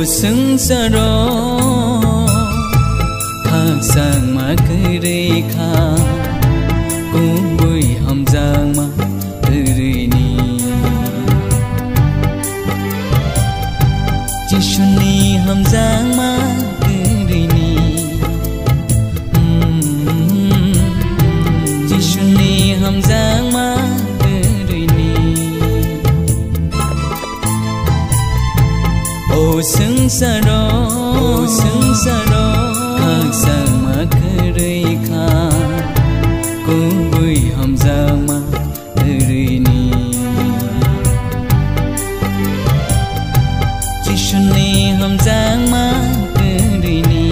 sừng sa ro thang sang ma kere kha cũng bui hầm giang ma kere ni chỉ shuni hầm giang ma kere ni chỉ shuni hầm giang ma sừng sa ro thang sang ma kere kha cũng bui hầm giang ma kere ni chỉ shuni hầm giang ma kere ni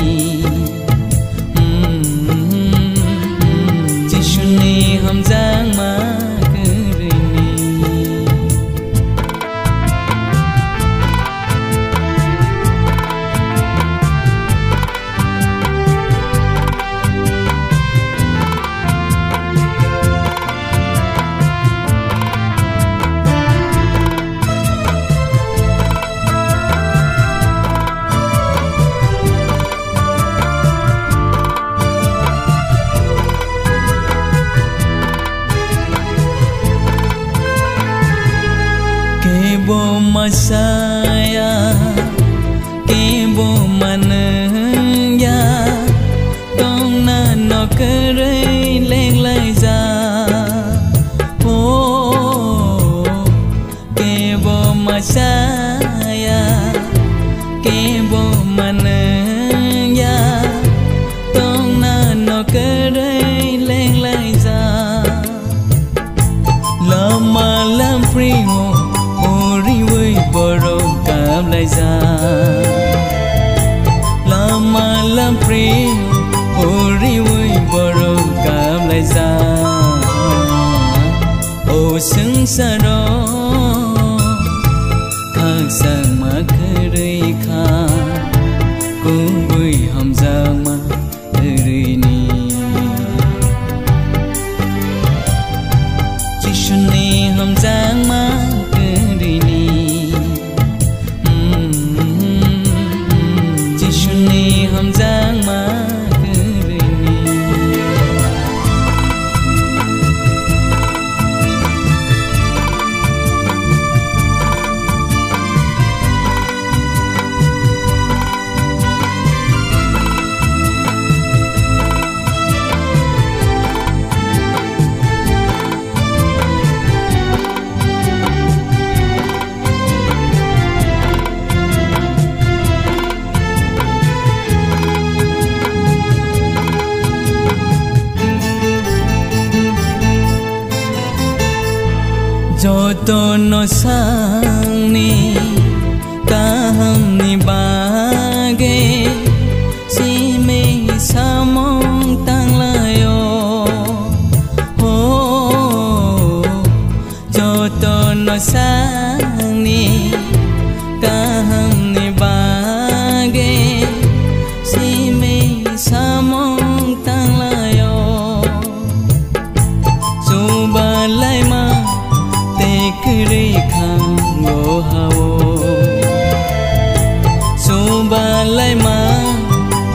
chỉ shuni hầm giang ma Kebo masaya, kebo manaya, tong na no kere leng lai ra. Oh, kebo masaya, kebo manaya, tong na no kere leng lai ra. Lama lam free mo. Boro kam lai ra lama lam pri ori vui boro kam lai ra o sừng sa ro thang sang ma kere kha cũng vui hầm giang ma kere ni chỉ shuni hầm giang ma kere ni hầm giang ma kere ni Joto no sang ni kaham ni bage si me samong tang layo ho joto no sang ni kaham ni bage si me samong tang layo subalai ma kere khang ngo hao sumba lai ma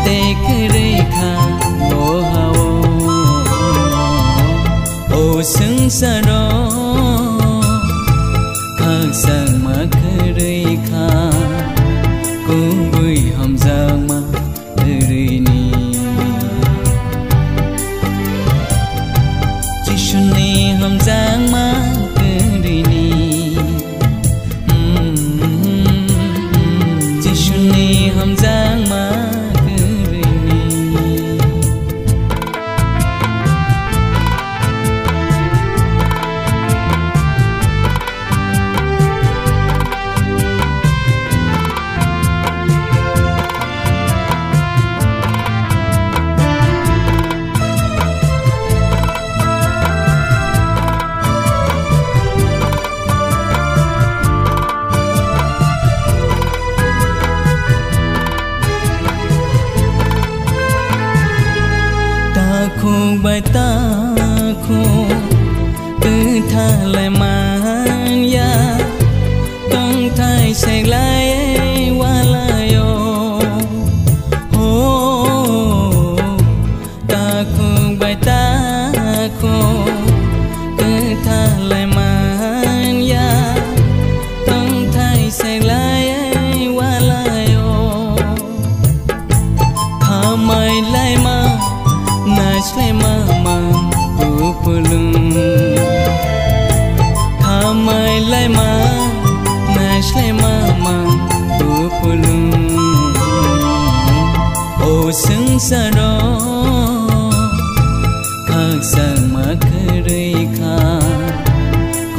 te kere khang ngo hao o sừng sa ro thang sang ma kere kha cũng vui hầm giang ma kere ni chỉ shuni hầm giang ma hầm giang ma kere ni khung bài ta khung cứ tha lại mang ya tông thay sạch lại qua lại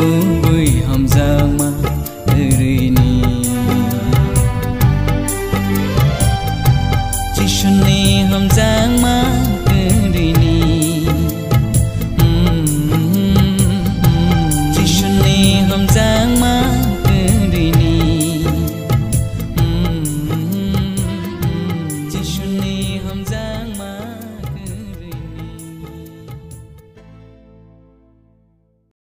cô